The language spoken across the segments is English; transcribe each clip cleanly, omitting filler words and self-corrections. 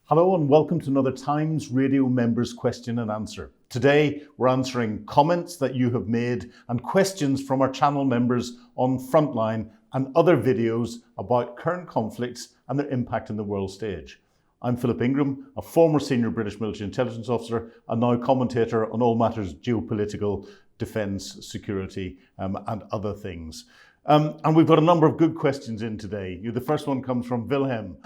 Hello and welcome to another Times Radio Members Question and Answer. Today we're answering comments that you have made and questions from our channel members on Frontline and other videos about current conflicts and their impact on the world stage. I'm Philip Ingram, a former senior British military intelligence officer and now commentator on all matters geopolitical, defence, security and other things. And we've got a number of good questions in today. The first one comes from Wilhelm,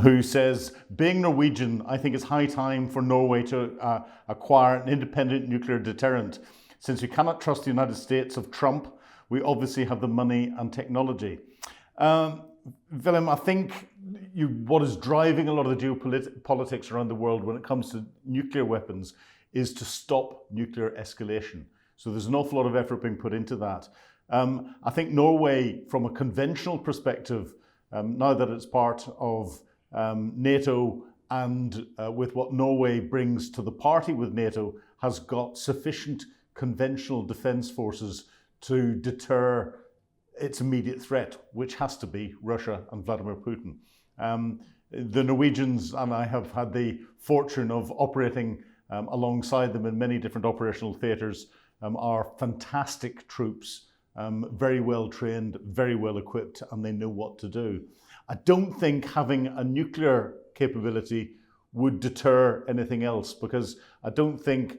who says, being Norwegian, I think it's high time for Norway to acquire an independent nuclear deterrent. Since we cannot trust the United States of Trump, we obviously have the money and technology. Wilhelm, I think what is driving a lot of the geopolitics around the world when it comes to nuclear weapons is to stop nuclear escalation. So there's an awful lot of effort being put into that. I think Norway, from a conventional perspective, now that it's part of NATO and with what Norway brings to the party with NATO, has got sufficient conventional defence forces to deter its immediate threat, which has to be Russia and Vladimir Putin. The Norwegians, and I have had the fortune of operating alongside them in many different operational theatres, are fantastic troops. Very well trained, very well equipped, and they know what to do. I don't think having a nuclear capability would deter anything else, because I don't think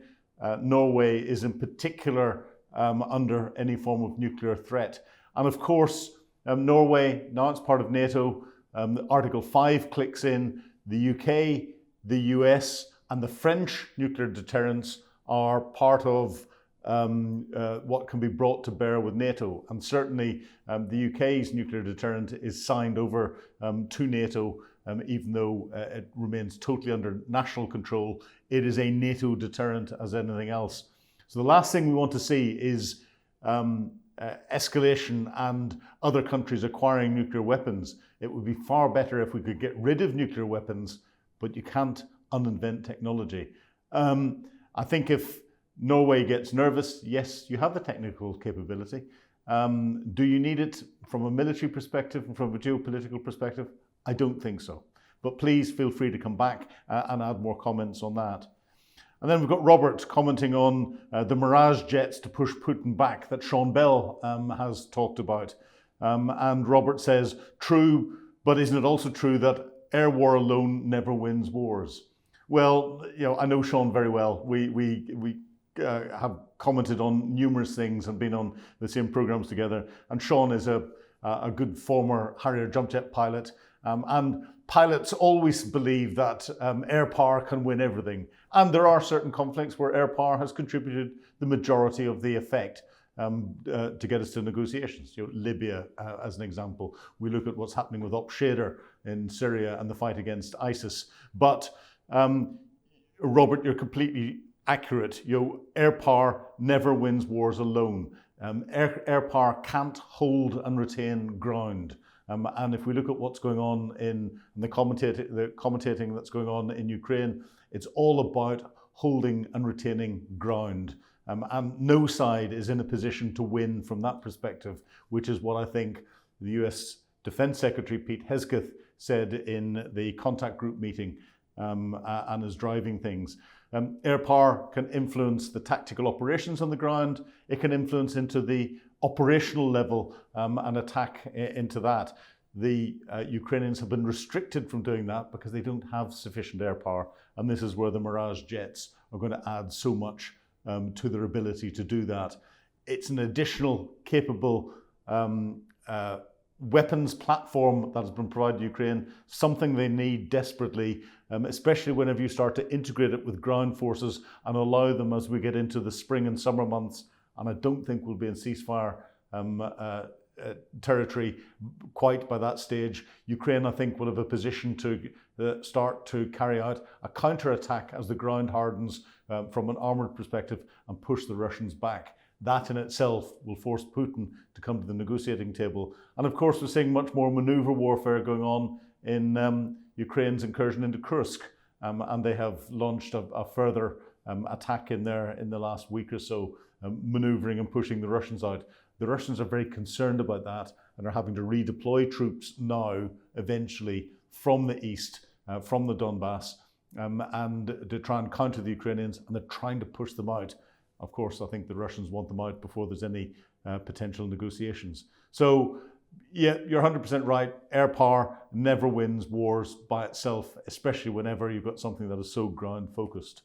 Norway is in particular under any form of nuclear threat. And of course, Norway, now it's part of NATO, Article 5 clicks in. The UK, the US and the French nuclear deterrents are part of what can be brought to bear with NATO. And certainly the UK's nuclear deterrent is signed over to NATO, even though it remains totally under national control. It is a NATO deterrent as anything else. So the last thing we want to see is escalation and other countries acquiring nuclear weapons. It would be far better if we could get rid of nuclear weapons, but you can't uninvent technology. I think if Norway gets nervous, yes, you have the technical capability. Do you need it from a military perspective and from a geopolitical perspective? I don't think so. But please feel free to come back and add more comments on that. And then we've got Robert commenting on the Mirage jets to push Putin back that Sean Bell has talked about. And Robert says, true, but isn't it also true that air war alone never wins wars? Well, I know Sean very well. We have commented on numerous things and been on the same programs together. And Sean is a good former Harrier jump jet pilot. And pilots always believe that air power can win everything. And there are certain conflicts where air power has contributed the majority of the effect to get us to negotiations. Libya, as an example. We look at what's happening with Op Shader in Syria and the fight against ISIS. But Robert, you're completely accurate. Air power never wins wars alone. Air power can't hold and retain ground. And if we look at what's going on in the commentating that's going on in Ukraine, it's all about holding and retaining ground. And no side is in a position to win from that perspective, which is what I think the US Defense Secretary Pete Hegseth said in the contact group meeting and is driving things. Air power can influence the tactical operations on the ground. It can influence into the operational level and attack into that. The Ukrainians have been restricted from doing that because they don't have sufficient air power. And this is where the Mirage jets are going to add so much to their ability to do that. It's an additional capable weapons platform that has been provided to Ukraine, something they need desperately, especially whenever you start to integrate it with ground forces and allow them as we get into the spring and summer months. And I don't think we'll be in ceasefire territory quite by that stage. Ukraine, I think, will have a position to start to carry out a counterattack as the ground hardens from an armoured perspective and push the Russians back. That in itself will force Putin to come to the negotiating table. And of course, we're seeing much more manoeuvre warfare going on in Ukraine's incursion into Kursk. And they have launched a further attack in there in the last week or so, manoeuvring and pushing the Russians out. The Russians are very concerned about that and are having to redeploy troops now, eventually, from the east, from the Donbass, and to try and counter the Ukrainians, and they're trying to push them out. Of course, I think the Russians want them out before there's any potential negotiations. So, yeah, you're 100% right. Air power never wins wars by itself, especially whenever you've got something that is so ground focused.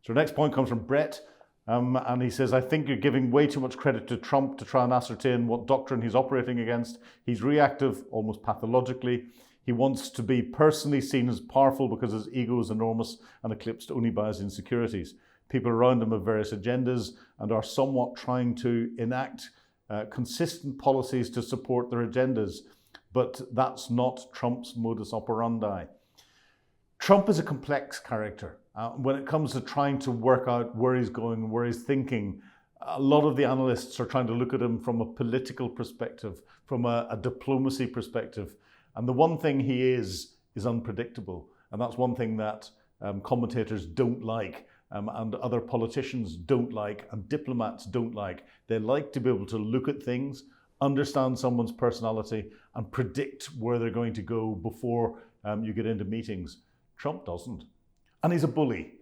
So our next point comes from Brett, and he says, I think you're giving way too much credit to Trump to try and ascertain what doctrine he's operating against. He's reactive, almost pathologically. He wants to be personally seen as powerful because his ego is enormous and eclipsed only by his insecurities. People around him have various agendas and are somewhat trying to enact consistent policies to support their agendas, but that's not Trump's modus operandi. Trump is a complex character. When it comes to trying to work out where he's going, where he's thinking, a lot of the analysts are trying to look at him from a political perspective, from a diplomacy perspective. And the one thing he is unpredictable. And that's one thing that commentators don't like, and other politicians don't like, and diplomats don't like. They like to be able to look at things, understand someone's personality, and predict where they're going to go before you get into meetings. Trump doesn't. And he's a bully.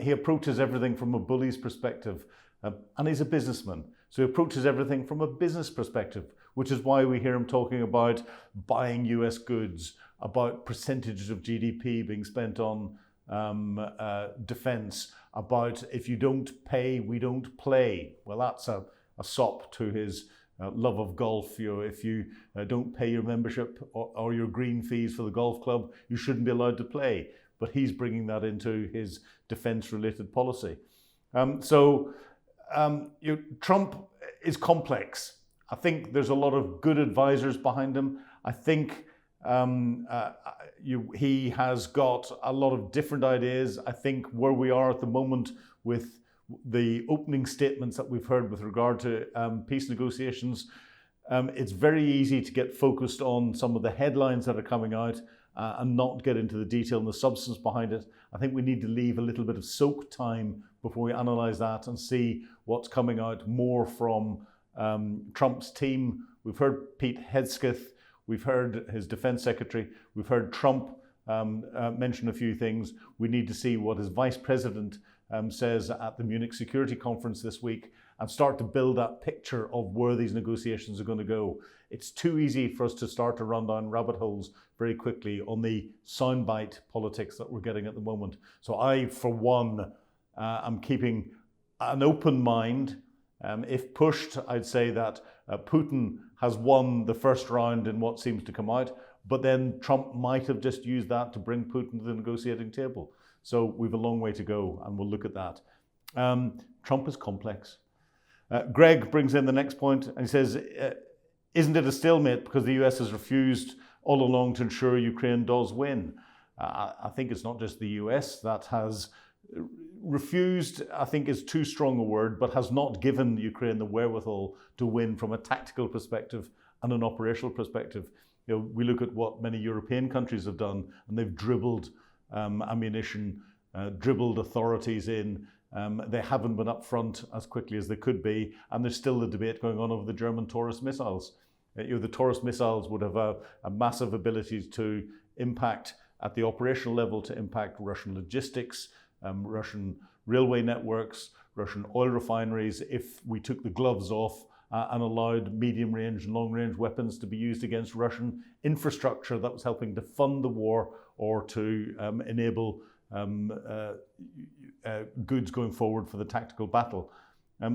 He approaches everything from a bully's perspective, and he's a businessman. So he approaches everything from a business perspective, which is why we hear him talking about buying US goods, about percentages of GDP being spent on defense, about if you don't pay, we don't play. Well, that's a sop to his love of golf. If you don't pay your membership or your green fees for the golf club, you shouldn't be allowed to play. But he's bringing that into his defense-related policy. Trump is complex. I think there's a lot of good advisors behind him. I think he has got a lot of different ideas. I think where we are at the moment with the opening statements that we've heard with regard to peace negotiations, it's very easy to get focused on some of the headlines that are coming out and not get into the detail and the substance behind it. I think we need to leave a little bit of soak time before we analyse that and see what's coming out more from Trump's team. We've heard Pete Hegseth, we've heard his defense secretary, we've heard Trump mention a few things. We need to see what his vice president says at the Munich Security Conference this week and start to build that picture of where these negotiations are going to go. It's too easy for us to start to run down rabbit holes very quickly on the soundbite politics that we're getting at the moment. So I, for one, am keeping an open mind. If pushed, I'd say that Putin has won the first round in what seems to come out, but then Trump might have just used that to bring Putin to the negotiating table. So we've a long way to go, and we'll look at that. Trump is complex. Greg brings in the next point, and he says, isn't it a stalemate because the US has refused all along to ensure Ukraine does win? I think it's not just the US that has refused, I think is too strong a word, but has not given Ukraine the wherewithal to win from a tactical perspective and an operational perspective. We look at what many European countries have done, and they've dribbled ammunition, dribbled authorities in. They haven't been up front as quickly as they could be, and there's still the debate going on over the German Taurus missiles. The Taurus missiles would have a massive ability to impact at the operational level, to impact Russian logistics, Russian railway networks, Russian oil refineries, if we took the gloves off and allowed medium-range and long-range weapons to be used against Russian infrastructure that was helping to fund the war or to enable goods going forward for the tactical battle.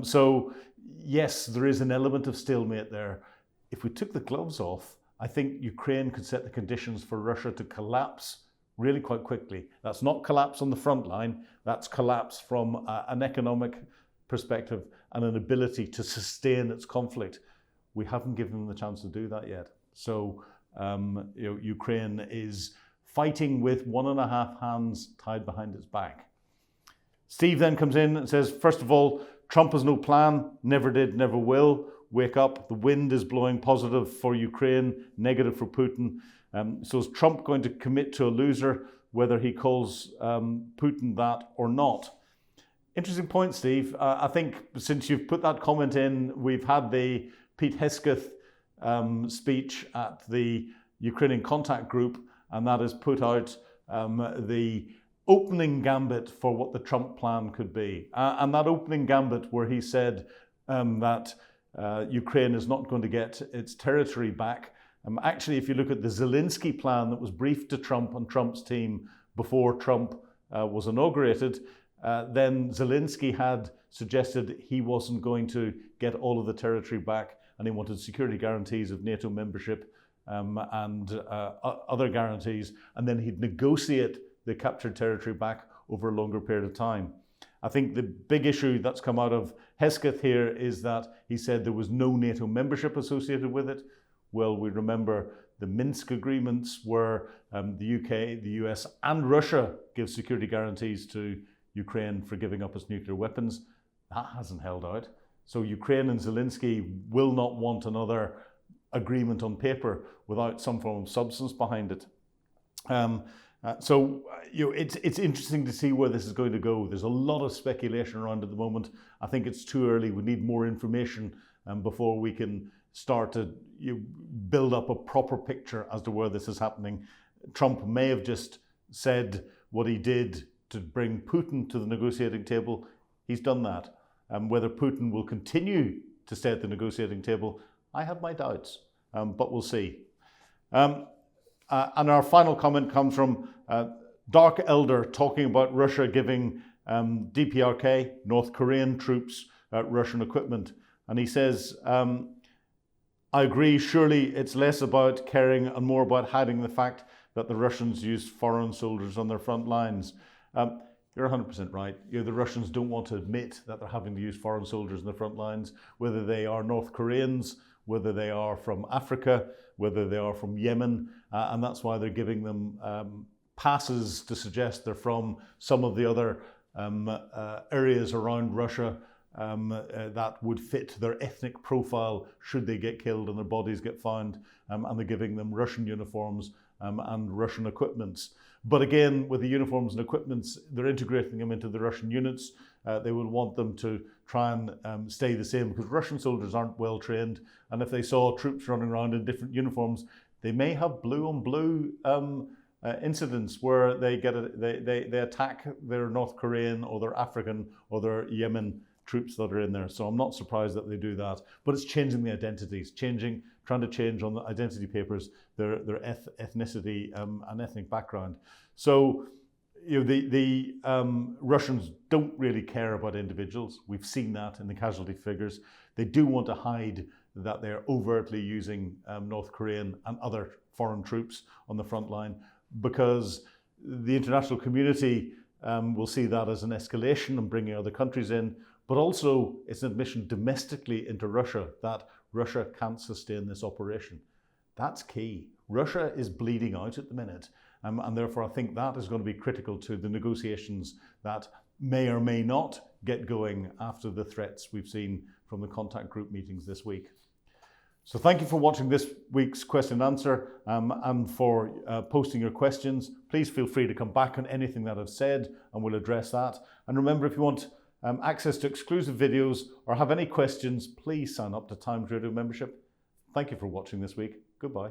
So yes, there is an element of stalemate there. If we took the gloves off, I think Ukraine could set the conditions for Russia to collapse really quite quickly. That's not collapse on the front line, that's collapse from an economic perspective and an ability to sustain its conflict. We haven't given them the chance to do that yet. So Ukraine is fighting with 1.5 hands tied behind its back. Steve then comes in and says, first of all, Trump has no plan, never did, never will. Wake up, the wind is blowing positive for Ukraine, negative for Putin. So is Trump going to commit to a loser, whether he calls Putin that or not? Interesting point, Steve. I think since you've put that comment in, we've had the Pete Hegseth speech at the Ukrainian contact group, and that has put out the opening gambit for what the Trump plan could be. And that opening gambit where he said that Ukraine is not going to get its territory back. Actually, if you look at the Zelensky plan that was briefed to Trump and Trump's team before Trump was inaugurated, then Zelensky had suggested he wasn't going to get all of the territory back, and he wanted security guarantees of NATO membership and other guarantees, and then he'd negotiate the captured territory back over a longer period of time. I think the big issue that's come out of Hesketh here is that he said there was no NATO membership associated with it. Well, we remember the Minsk agreements where the UK, the US and Russia give security guarantees to Ukraine for giving up its nuclear weapons. That hasn't held out. So Ukraine and Zelensky will not want another agreement on paper without some form of substance behind it. It's interesting to see where this is going to go. There's a lot of speculation around at the moment. I think it's too early. We need more information before we can start to build up a proper picture as to where this is happening. Trump may have just said what he did to bring Putin to the negotiating table. He's done that. Whether Putin will continue to stay at the negotiating table, I have my doubts, but we'll see. And our final comment comes from Dark Elder talking about Russia giving DPRK, North Korean troops, Russian equipment. And he says, I agree, surely it's less about caring and more about hiding the fact that the Russians use foreign soldiers on their front lines. You're 100% right. The Russians don't want to admit that they're having to use foreign soldiers in the front lines, whether they are North Koreans, whether they are from Africa, whether they are from Yemen, and that's why they're giving them passes to suggest they're from some of the other areas around Russia that would fit their ethnic profile should they get killed and their bodies get found, and they're giving them Russian uniforms and Russian equipments. But again, with the uniforms and equipments, they're integrating them into the Russian units. They would want them to try and stay the same because Russian soldiers aren't well trained. And if they saw troops running around in different uniforms, they may have blue on blue incidents where they attack their North Korean or their African or their Yemen troops that are in there. So I'm not surprised that they do that. But it's changing the identities, trying to change on the identity papers their ethnicity and ethnic background. So the Russians don't really care about individuals. We've seen that in the casualty figures. They do want to hide that they're overtly using North Korean and other foreign troops on the front line because the international community will see that as an escalation and bringing other countries in, but also it's an admission domestically into Russia that Russia can't sustain this operation. That's key. Russia is bleeding out at the minute, and therefore I think that is going to be critical to the negotiations that may or may not get going after the threats we've seen from the contact group meetings this week. So thank you for watching this week's question and answer and for posting your questions. Please feel free to come back on anything that I've said and we'll address that. And remember, if you want access to exclusive videos or have any questions, please sign up to Times Radio membership. Thank you for watching this week. Goodbye.